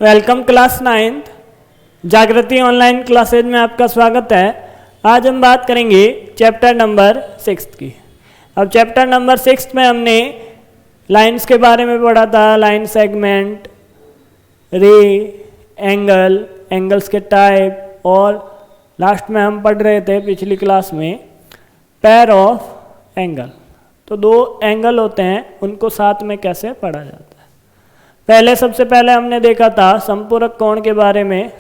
Welcome class 9th जागृति online classes में आपका स्वागत है। आज हम बात करेंगे चैप्टर नंबर 6 की। अब चैप्टर नंबर 6 में हमने लाइंस के बारे में पढ़ा था, लाइन सेगमेंट, रे, एंगल, एंगल्स के टाइप, और लास्ट में हम पढ़ रहे थे पिछली क्लास में पेयर ऑफ एंगल। तो दो एंगल होते हैं, उनको साथ में कैसे पढ़ा जाता है। सबसे पहले हमने देखा था संपूरक कोण के बारे में,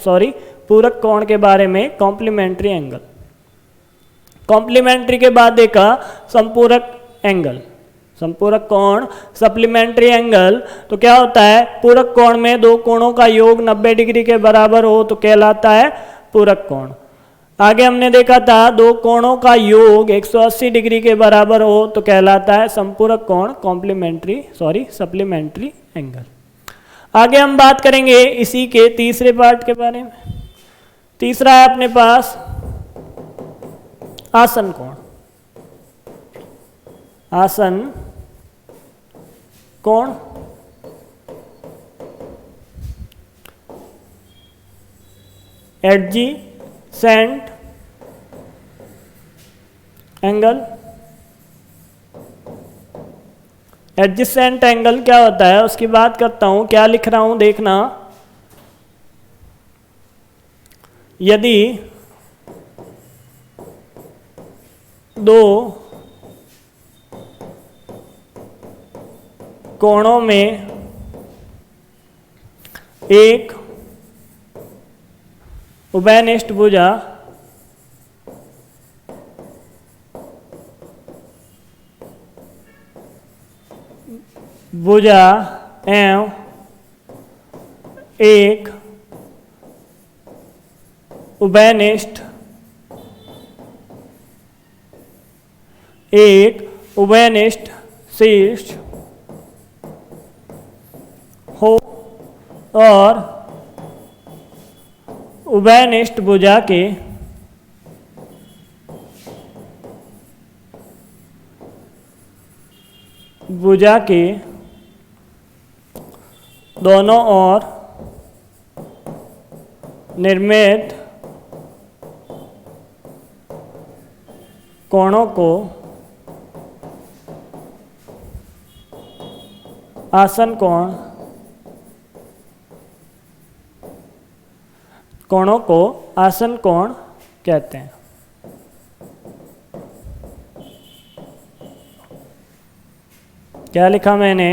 पूरक कोण के बारे में, कॉम्प्लीमेंट्री एंगल। कॉम्प्लीमेंट्री के बाद देखा संपूरक एंगल, संपूरक कोण, सप्लीमेंट्री एंगल। तो क्या होता है, पूरक कोण में दो कोणों का योग 90 डिग्री के बराबर हो तो कहलाता है पूरक कोण। आगे हमने देखा था दो कोणों का योग 180 डिग्री के बराबर हो तो कहलाता है संपूरक कोण, सप्लीमेंट्री एंगल। आगे हम बात करेंगे इसी के तीसरे पार्ट के बारे में। तीसरा है अपने पास आसन कोण। आसन कोण एडजेसेंट एंगल। एडजेसेंट एंगल क्या होता है उसकी बात करता हूं, क्या लिख रहा हूं देखना। यदि दो कोणों में एक उभयनिष्ठ भुजा एवं एक उभयनिष्ठ शीर्ष हो और उभयनिष्ठ भुजा के दोनों ओर निर्मित कोणों को आसन कोण, कोणों को आसन कोण कहते हैं। क्या लिखा मैंने,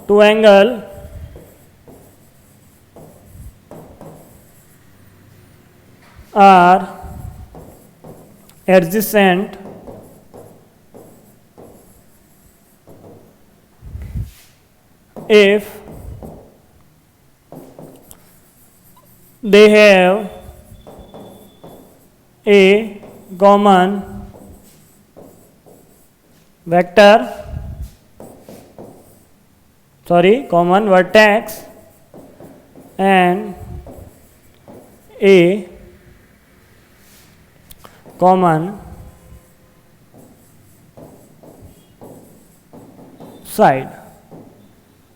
two angle are adjacent if they have a common common vertex and a common side।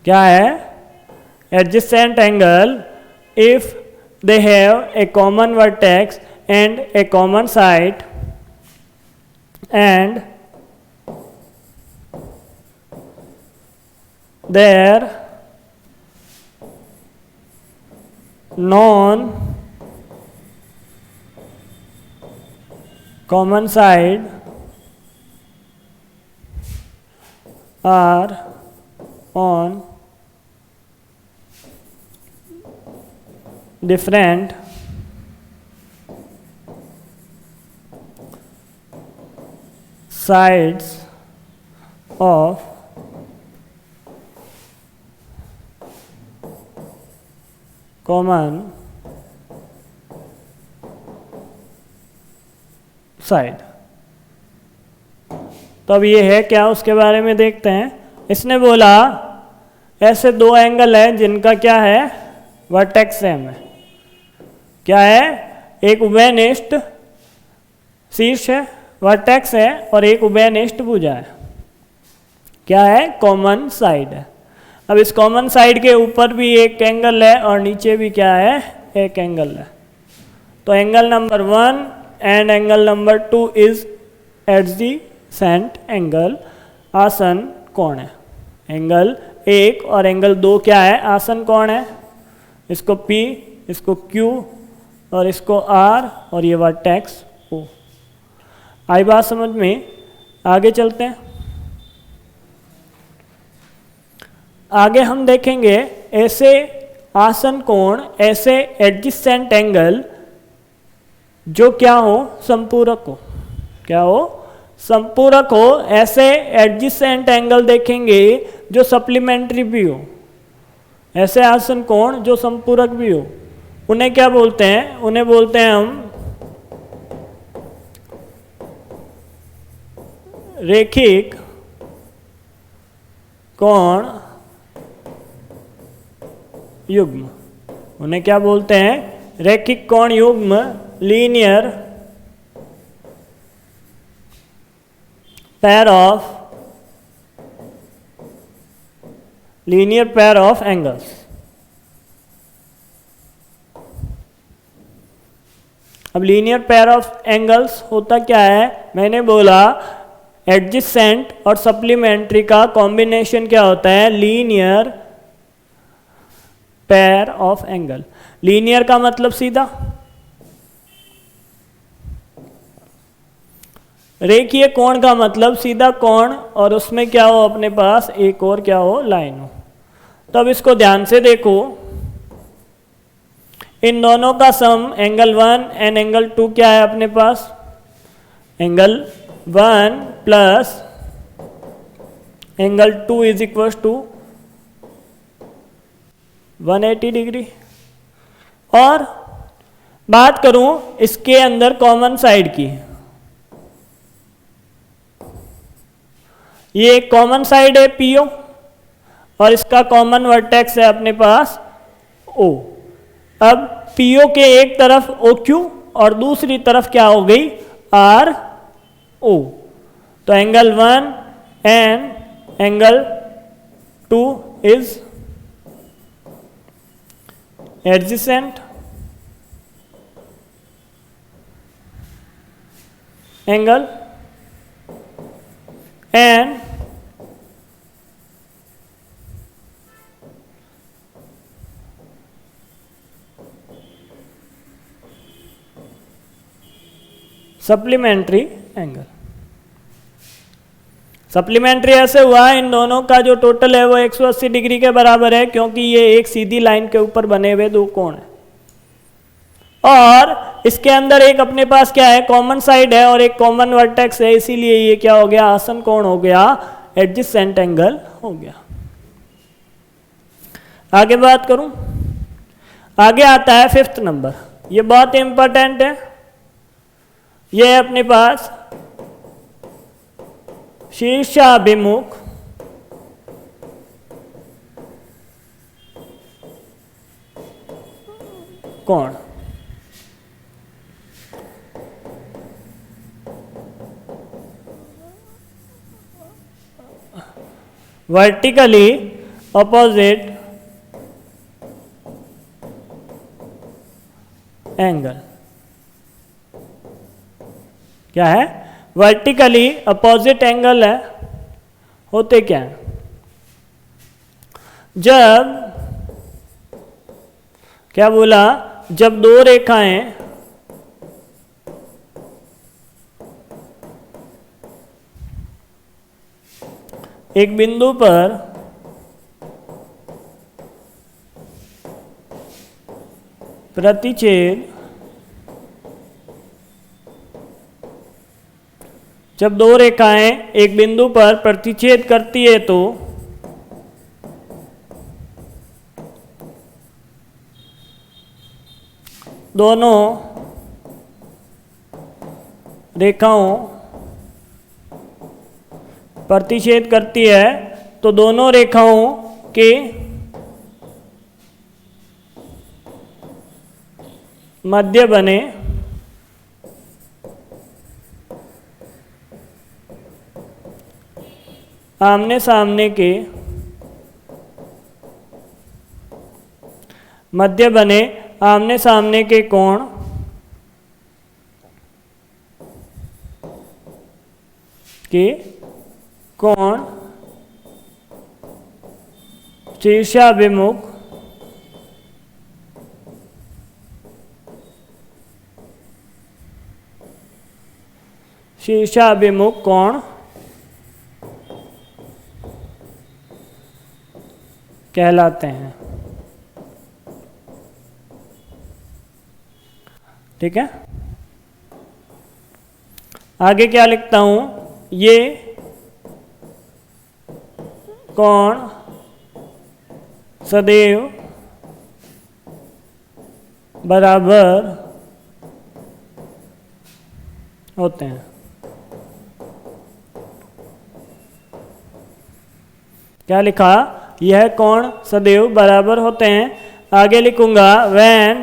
क्या है, adjacent angle if they have a common vertex and a common side and their non common side are on different sides of common side. तो अब ये है क्या, उसके बारे में देखते हैं। इसने बोला ऐसे दो एंगल हैं जिनका क्या है, वर्टेक्स सेम है। क्या है, एक उभयनिष्ठ शीर्ष है, वर्टेक्स है, और एक उभयनिष्ठ भुजा है। क्या है, कॉमन साइड है। अब इस कॉमन साइड के ऊपर भी एक एंगल है और नीचे भी क्या है, एक एंगल है। तो angle number 1 and angle number 2 is adjacent angle, आसन कोण है। एंगल 1 और एंगल 2 क्या है, आसन कोण है। इसको P, इसको Q और इसको R और ये वर्टेक्स O। आई बात समझ में? आगे चलते हैं। आगे हम देखेंगे ऐसे आसन कोण, ऐसे एडजेसेंट एंगल जो क्या हो, संपूरक हो। क्या हो, संपूरक हो। ऐसे एडजेसेंट एंगल देखेंगे जो सप्लीमेंट्री भी हो। ऐसे आसन कोण जो संपूरक भी हो, उन्हें क्या बोलते हैं? उन्हें बोलते हैं हम रेखिक कोण युग्म। उन्हें क्या बोलते हैं? रैखिक कोण युग्म, लीनियर पेयर ऑफ एंगल्स। अब लीनियर पेयर ऑफ एंगल्स होता क्या है? मैंने बोला एडजेसेंट और सप्लीमेंट्री का कॉम्बिनेशन क्या होता है? Linear pair of angle. Linear का मतलब सीधा, रेखीय कोण का मतलब सीधा कोण और उसमें क्या हो, अपने पास एक और क्या हो, लाइन हो। तो अब इसको ध्यान से देखो, इन दोनों का सम एंगल 1 एंड एंगल 2 क्या है अपने पास? Angle 1 plus angle 2 is equal to 180 degree. और बात करूं इसके अंदर कॉमन साइड की, ये एक कॉमन साइड है PO और इसका कॉमन वर्टेक्स है अपने पास O। अब PO के एक तरफ OQ और दूसरी तरफ क्या हो गई, RO। तो angle 1 and angle 2 is adjacent angle and supplementary angle. Supplementary ऐसे हुआ, इन दोनों का जो टोटल है वो 180 डिग्री के बराबर है, क्योंकि ये एक सीधी लाइन के ऊपर बने हुए दो कोण हैं। और इसके अंदर एक अपने पास क्या है, कॉमन साइड है और एक कॉमन वर्टेक्स है, इसीलिए ये क्या हो गया, आसन कोण हो गया, एडजेसेंट एंगल हो गया। आगे बात करूं, आगे आता है 5th नंबर। ये बहुत इंपॉर्टेंट है। ये है अपने पास शीर्षाभिमुख कोण। Vertically opposite angle. क्या है, वर्टिकली अपोजिट एंगल है। होते क्या है, जब क्या बोला, जब दो रेखाएं एक बिंदु पर प्रतिच्छेद, जब दो रेखाएं एक बिंदु पर प्रतिच्छेद करती है तो दोनों रेखाओं प्रतिच्छेद करती है तो दोनों रेखाओं के मध्य बने आमने सामने के मध्य बने आमने सामने के कोण शीर्षाभिमुख कोण कहलाते हैं। ठीक है, आगे क्या लिखता हूं, ये कोण सदैव बराबर होते हैं। क्या लिखा, यह कोण सदैव बराबर होते हैं। आगे लिखूंगा when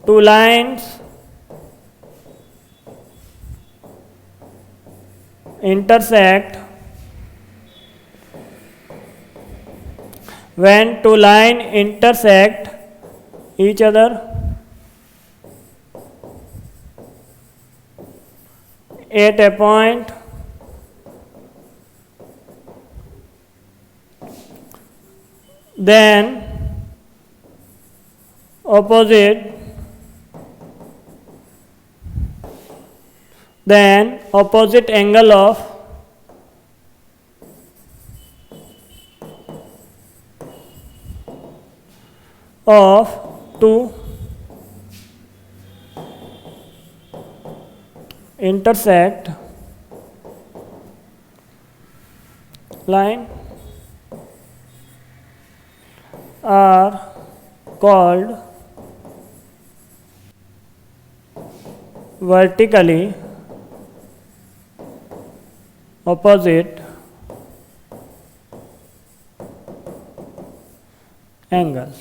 two lines intersect, when two lines intersect each other at a point, then opposite angle of two intersect line are called vertically opposite angles।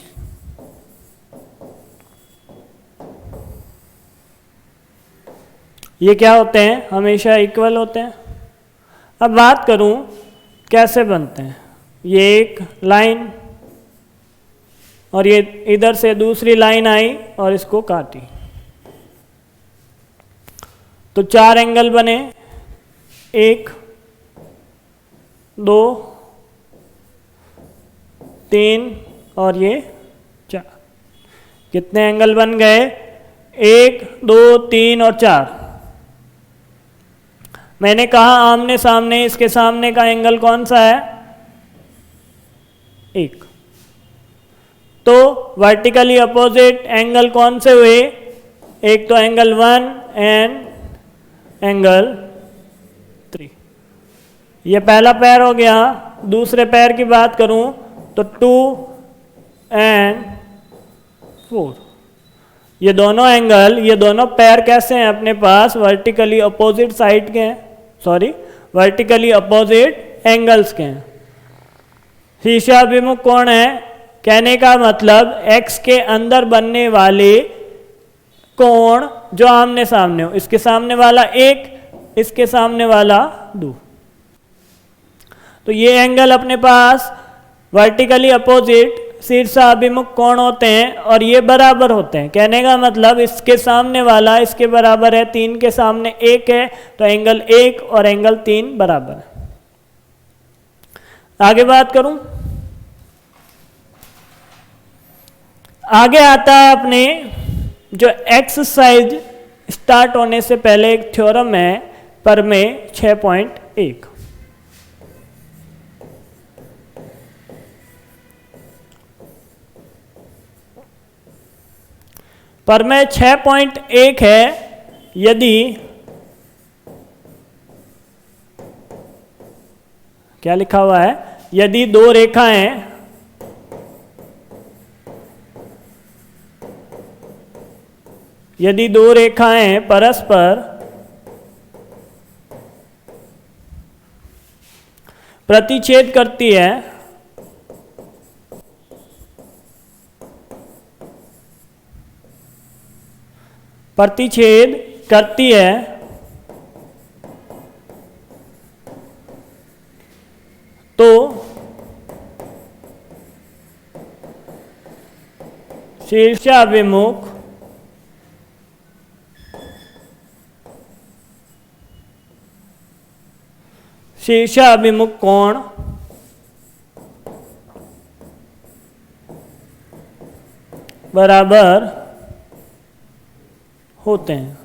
ये क्या होते हैं, हमेशा इक्वल होते हैं। अब बात करूं कैसे बनते हैं, ये एक लाइन और ये इधर से दूसरी लाइन आई और इसको काटी, तो चार एंगल बने, 1 2 3 और ये 4। कितने एंगल बन गए, 1 2 3 और 4। मैंने कहा आमने सामने, इसके सामने का एंगल कौन सा है, 1। तो वर्टिकली अपोजिट एंगल कौन से हुए, एक तो एंगल 1 एंड एंगल 3। ये पहला पैर हो गया। दूसरे पैर की बात करूं तो 2 एंड 4। ये दोनों एंगल, ये दोनों पैर कैसे हैं अपने पास, वर्टिकली अपोजिट साइड के हैं, सॉरी वर्टिकली अपोजिट एंगल्स के हैं। शीर्षाभिमुख कोण है, कहने का मतलब x के अंदर बनने वाले कोण जो आमने सामने हो, इसके सामने वाला 1, इसके सामने वाला 2। तो ये एंगल अपने पास वर्टिकली अपोजिट शीर्षाभिमुख कोण होते हैं और ये बराबर होते हैं। कहने का मतलब इसके सामने वाला इसके बराबर है, 3 के सामने 1 है, तो एंगल 1 और एंगल 3 बराबर है। आगे बात करूं, आगे आता है अपने जो एक्सरसाइज स्टार्ट होने से पहले एक थ्योरम है प्रमेय 6.1। प्रमेय 6.1 है, यदि क्या लिखा हुआ है, यदि दो रेखाएं परस्पर प्रतिच्छेद करती है, तो शीर्षाभिमुख कोण बराबर होते हैं।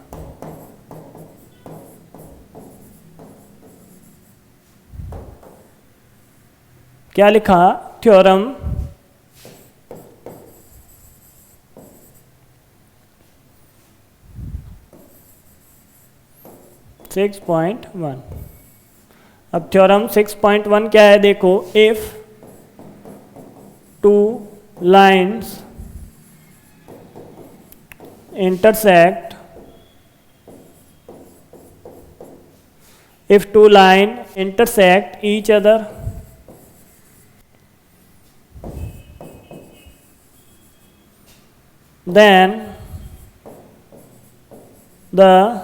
क्या लिखा? थ्योरम 6.1। अब थ्योरम 6.1 क्या है देखो, if two lines intersect, if two lines intersect each other, then the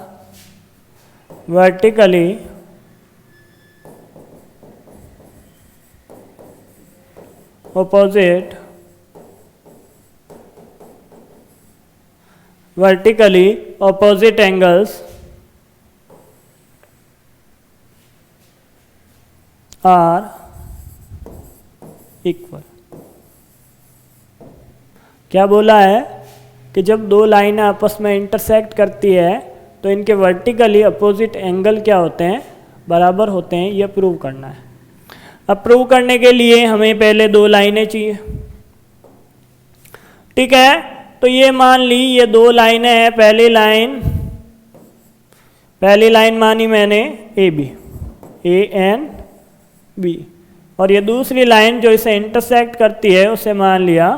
vertically opposite angles are equal। क्या बोला है कि जब दो लाइनें आपस में इंटरसेक्ट करती है तो इनके वर्टिकली अपोजिट एंगल क्या होते हैं? बराबर होते हैं। यह प्रूव करना है। अब प्रूव करने के लिए हमें पहले दो लाइनें चाहिए, ठीक है। तो ये मान ली ये दो लाइनें हैं। पहली लाइन मानी मैंने A B, A and B, और ये दूसरी लाइन जो इसे इंटरसेक्ट करती है उसे मान लिया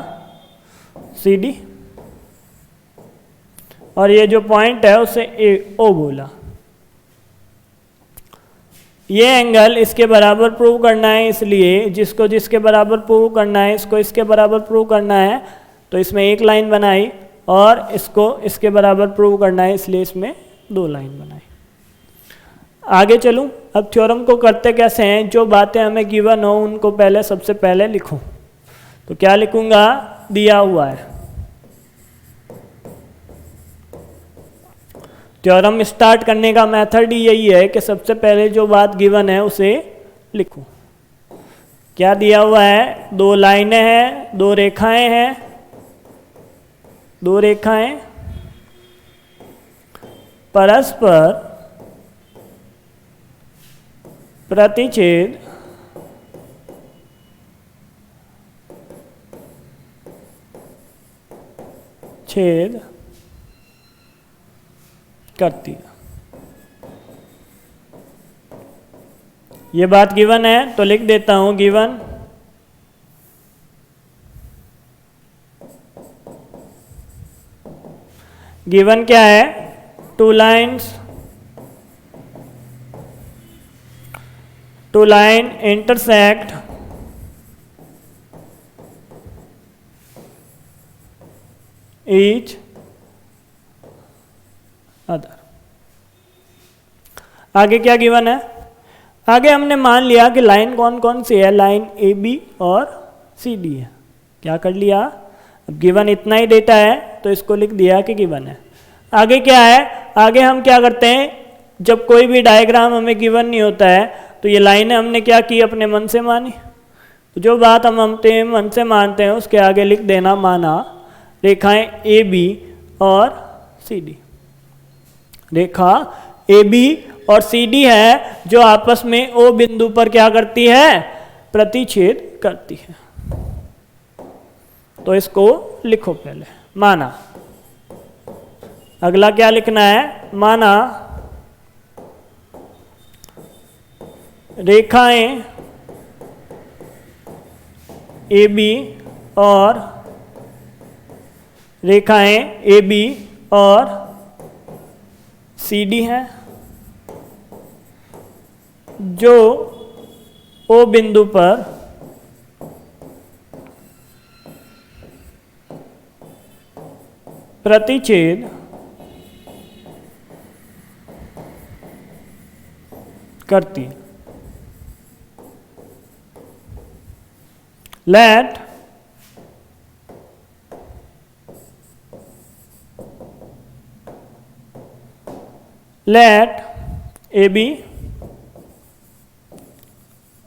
सी डी, और ये जो पॉइंट है उसे ए ओ बोला। ये एंगल इसके बराबर प्रूव करना है, इसलिए जिसको जिसके बराबर प्रूव करना है इसको इसके बराबर प्रूव करना है, तो इसमें एक लाइन बनाई, और इसको इसके बराबर प्रूव करना है इसलिए इसमें दो लाइन बनाई। आगे चलूं। अब थ्योरम को करते कैसे हैं? जो बातें हमें गिवन हो उनको पहले सबसे पहले लिखूं। तो क्या लिखूंगा? दिया हुआ है। थ्योरम स्टार्ट करने का मेथड ही यही है कि सबसे पहले जो बात गिवन है उसे लिखूं। क्या दिया हुआ है? दो लाइनें हैं, दो रेखाएं हैं, दो रेखाएं परस्पर प्रतिच्छेद करती है। ये बात गिवन है तो लिख देता हूं गिवन क्या है? Two line intersect each other. आगे क्या गिवन है? आगे हमने मान लिया कि लाइन कौन कौन सी है, लाइन ए बी और सी डी है। क्या कर लिया? अब गिवन इतना ही डेटा है तो इसको लिख दिया कि गिवन है। आगे क्या है? आगे हम क्या करते हैं, जब कोई भी डायग्राम हमें गिवन नहीं होता है तो ये लाइनें हमने क्या की? अपने मन से मानी। तो जो बात हम अपने मन से मानते हैं उसके आगे लिख देना माना रेखाएं ए बी और C D. Rekha A B और सी डी है जो आपस में ओ बिंदु पर क्या करती है? प्रतिच्छेद करती है। तो इसको लिखो पहले, माना। अगला क्या लिखना है? माना रेखाएं ए बी और सी डी हैं जो ओ बिंदु पर प्रतिच्छेद करती है। Let let AB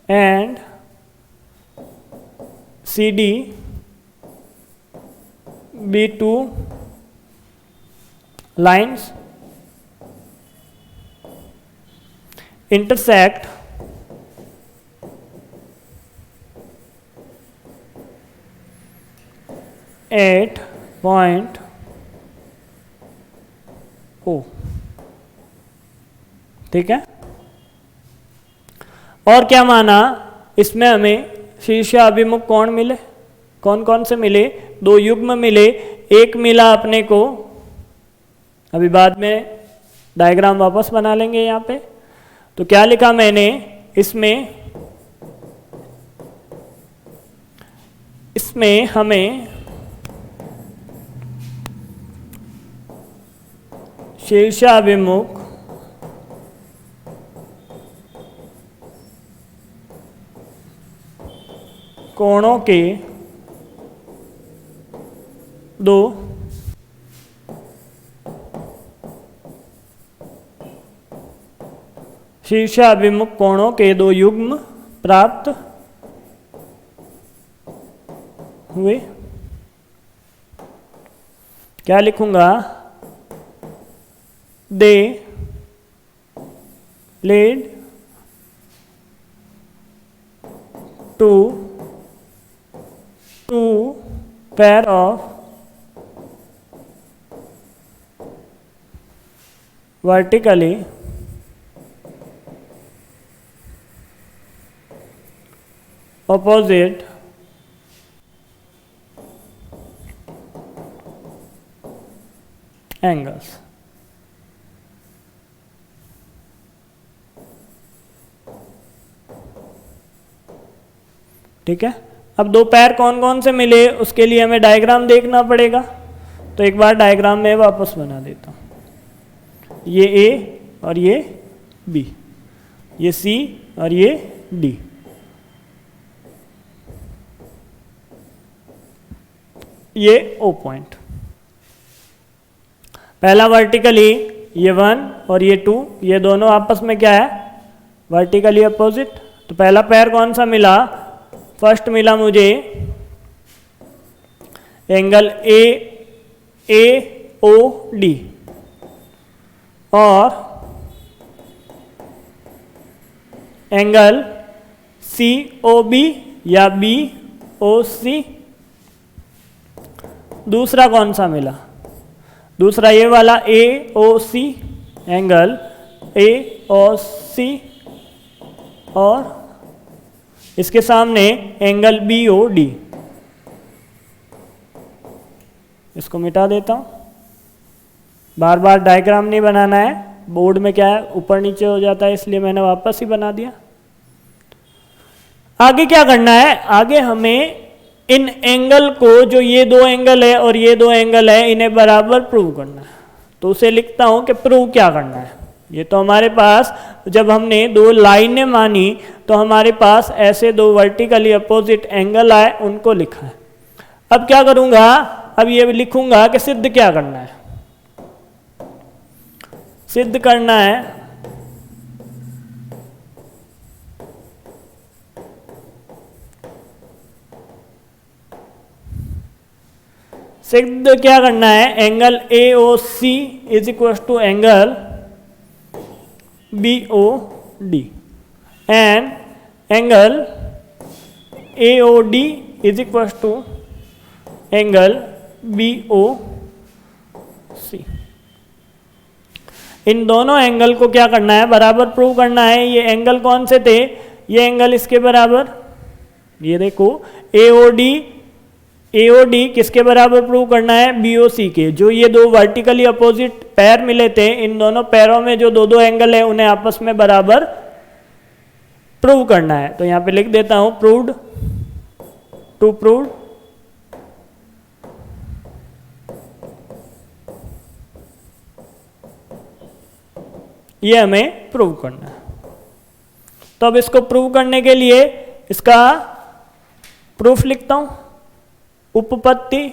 and CD be two lines intersect at point O। ठीक है। और क्या माना, इसमें हमें शीर्षाभिमुख कोण मिले। कौन कौन से मिले? दो युग्म मिले। एक मिला अपने को, अभी बाद में डायग्राम वापस बना लेंगे यहाँ पे। तो क्या लिखा मैंने इसमें हमें शीर्षाभिमुख कोणों के दो शीर्षाभिमुख कोणों के दो युग्म प्राप्त हुए। क्या लिखूंगा? They led to pair of vertically opposite angles। ठीक है। अब दो पैर कौन कौन से मिले उसके लिए हमें डायग्राम देखना पड़ेगा। तो एक बार डायग्राम में वापस बना देता हूँ। ये ए और ये बी, ये सी और ये डी। ये ओ पॉइंट। पहला वर्टिकली ये 1 और ये 2, ये दोनों आपस में क्या है? Vertically opposite. तो पहला पैर कौन सा मिला? फर्स्ट मिला मुझे एंगल ए ओ डी और एंगल सी ओ बी या बी ओ सी। दूसरा कौन सा मिला? दूसरा ये वाला ए O C, angle A O सी और इसके सामने एंगल बी ओ डी। इसको मिटा देता हूं। बार बार डायग्राम नहीं बनाना है, बोर्ड में क्या है ऊपर नीचे हो जाता है, इसलिए मैंने वापस ही बना दिया। आगे क्या करना है? आगे हमें इन एंगल को, जो ये दो एंगल है और ये दो एंगल है, इन्हें बराबर प्रूव करना है। तो उसे लिखता हूं कि प्रूव क्या करना है। ये तो हमारे पास जब हमने दो लाइनें मानी तो हमारे पास ऐसे दो वर्टिकली अपोजिट एंगल आए, उनको लिखा है। अब क्या करूंगा? अब ये लिखूंगा कि सिद्ध क्या करना है। सिद्ध करना है सिद्ध क्या करना है? Angle A O C is equal to angle B O D and angle A O D is equal to angle B O C. इन दोनों एंगल को क्या करना है? बराबर प्रूव करना है। ये एंगल कौन से थे? ये एंगल इसके बराबर, ये देखो ए ओ डी किसके बराबर प्रूव करना है? बी ओ सी के। जो ये दो वर्टिकली अपोजिट पैर मिले थे, इन दोनों पैरों में जो दो दो एंगल है उन्हें आपस में बराबर प्रूव करना है। तो यहां पे लिख देता हूं प्रूव्ड, टू प्रूव्ड। ये हमें प्रूव करना है। तो अब इसको प्रूव करने के लिए इसका प्रूफ लिखता हूं। उपपत्ति,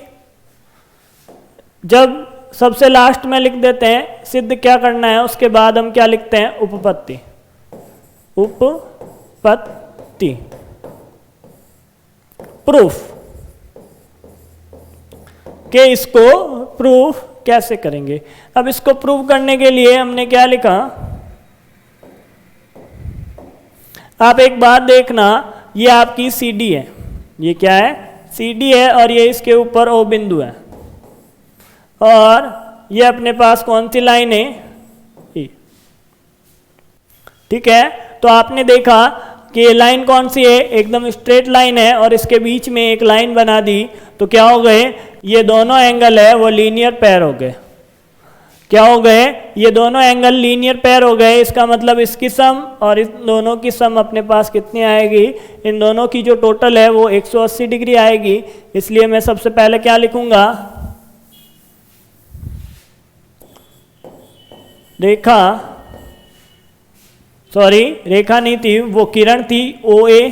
जब सबसे लास्ट में लिख देते हैं, सिद्ध क्या करना है, उसके बाद हम क्या लिखते हैं, उपपत्ति। उपपत्ति प्रूफ कि इसको प्रूफ कैसे करेंगे। अब इसको प्रूफ करने के लिए हमने क्या लिखा, आप एक बात देखना, ये आपकी CD है, ये क्या है, CD है, और ये इसके ऊपर O बिंदु है, और ये अपने पास कौन सी लाइन है, E। ठीक है, तो आपने देखा कि ये लाइन कौन सी है, एकदम स्ट्रेट लाइन है, और इसके बीच में एक लाइन बना दी, तो क्या हो गए, ये दोनों एंगल है वो लीनियर पेयर हो गए। क्या हो गए, ये दोनों एंगल लीनियर पेयर हो गए। इसका मतलब इसकी सम और इस दोनों की सम अपने पास कितनी आएगी, इन दोनों की जो टोटल है वो 180 डिग्री आएगी। इसलिए मैं सबसे पहले क्या लिखूंगा, रेखा, सॉरी रेखा नहीं थी, वो किरण थी, OA,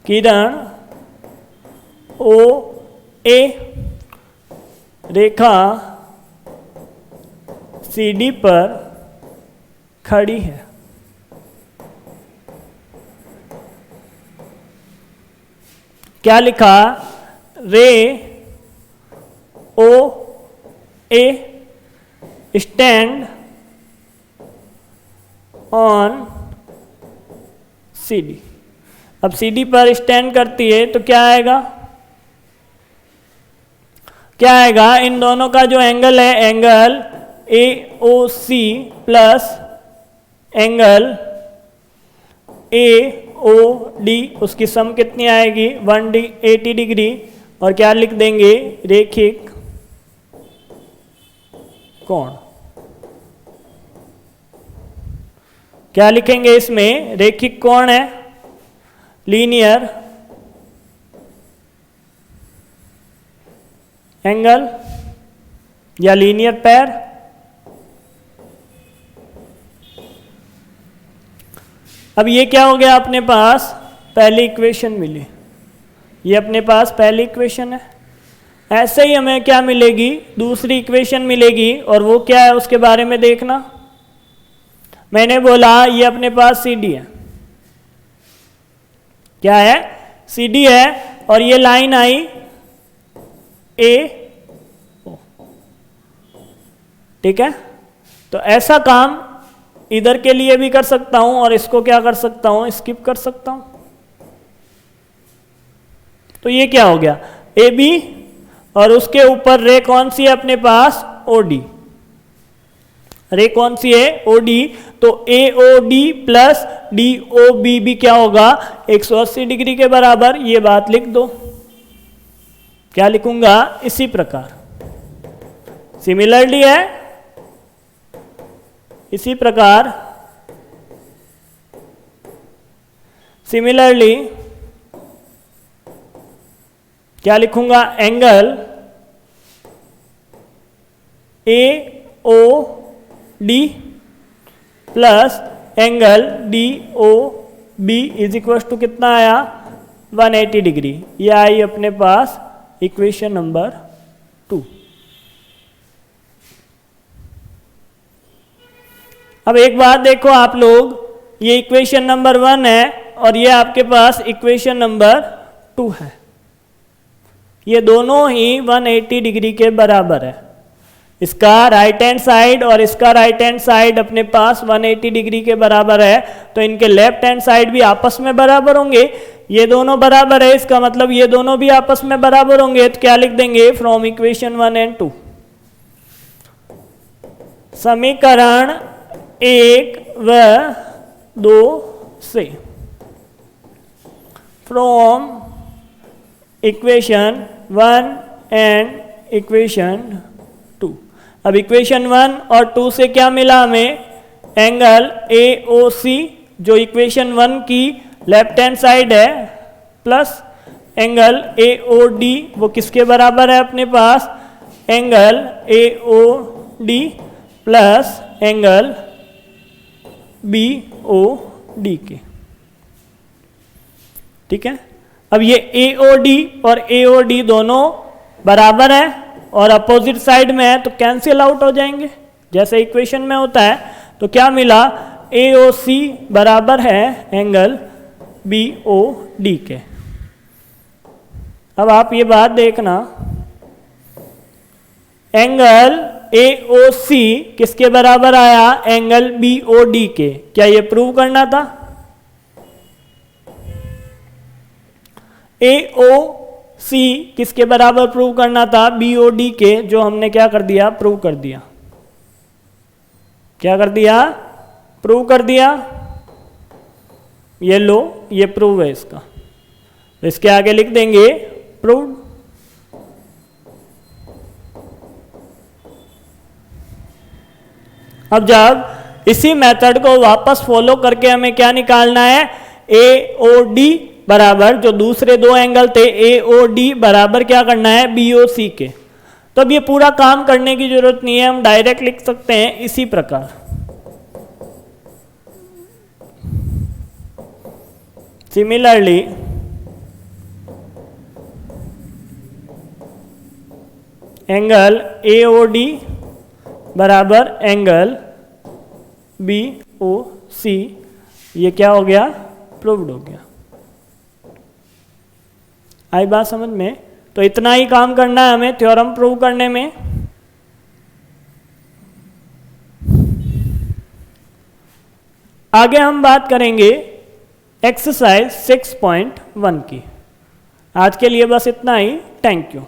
किरण OA, रेखा CD पर खड़ी है। क्या लिखा, रे OA स्टैंड ऑन CD। अब CD पर स्टैंड करती है तो क्या आएगा, क्या आएगा, इन दोनों का जो एंगल है, angle AOC plus angle AOD, उसकी सम कितनी आएगी, 180 डिग्री। और क्या लिख देंगे, रेखिक कोण। क्या लिखेंगे इसमें, रेखिक कोण है, लीनियर एंगल या लीनियर पेयर। अब ये क्या हो गया, अपने पास पहली इक्वेशन मिली, ये अपने पास पहली इक्वेशन है। ऐसे ही हमें क्या मिलेगी, दूसरी इक्वेशन मिलेगी, और वो क्या है उसके बारे में देखना। मैंने बोला ये अपने पास CD है, क्या है, CD है, और ये लाइन आई A, ठीक है। तो ऐसा काम इधर के लिए भी कर सकता हूं, और इसको क्या कर सकता हूं, स्किप कर सकता हूं। तो ये क्या हो गया, AB, और उसके ऊपर रे कौन सी है अपने पास, OD। रे कौन सी है, OD। तो AOD प्लस DOB भी क्या होगा, 180 डिग्री के बराबर। ये बात लिख दो, क्या लिखूंगा, इसी प्रकार सिमिलरली है, इसी प्रकार सिमिलरली क्या लिखूंगा, angle AOD plus angle DOB is equal to कितना आया, 180 डिग्री। ये आई अपने पास इक्वेशन नंबर 2। अब एक बात देखो आप लोग, ये इक्वेशन नंबर 1 है, और ये आपके पास इक्वेशन नंबर 2 है। ये दोनों ही 180 डिग्री के बराबर है। इसका राइट हैंड साइड और इसका राइट हैंड साइड अपने पास 180 डिग्री के बराबर है, तो इनके लेफ्ट हैंड साइड भी आपस में बराबर होंगे। ये दोनों बराबर है, इसका मतलब ये दोनों भी आपस में बराबर होंगे। तो क्या लिख देंगे, फ्रॉम इक्वेशन 1 एंड 2, समीकरण 1 व 2 से, फ्रॉम इक्वेशन 1 एंड इक्वेशन 2। अब इक्वेशन 1 और 2 से क्या मिला हमें, एंगल AOC जो इक्वेशन 1 की लेफ्ट हैंड साइड है, प्लस एंगल AOD वो किसके बराबर है अपने पास, angle AOD plus angle BOD के। ठीक है, अब ये AOD और AOD दोनों बराबर है, और अपोजिट साइड में है तो कैंसिल आउट हो जाएंगे जैसे इक्वेशन में होता है। तो क्या मिला, AOC बराबर है एंगल BOD के। अब आप ये बात देखना, एंगल AOC किसके बराबर आया, एंगल BOD के। क्या ये प्रूव करना था? AOC किसके बराबर प्रूव करना था, BOD के, जो हमने क्या कर दिया, प्रूव कर दिया। क्या कर दिया, प्रूव कर दिया। ये लो, ये प्रूव है इसका, तो इसके आगे लिख देंगे प्रूव्ड। अब जब इसी मेथड को वापस फॉलो करके हमें क्या निकालना है, AOD बराबर, जो दूसरे दो एंगल थे AOD बराबर क्या करना है, BOC के। तो अब ये पूरा काम करने की जरूरत नहीं है, हम डायरेक्ट लिख सकते हैं इसी प्रकार। सिमिलरली एंगल AOD बराबर एंगल BOC, ये क्या हो गया, प्रूव्ड हो गया। आई बात समझ में? तो इतना ही काम करना है हमें थ्योरम प्रूव करने में। आगे हम बात करेंगे एक्सरसाइज 6.1 की। आज के लिए बस इतना ही। Thank you.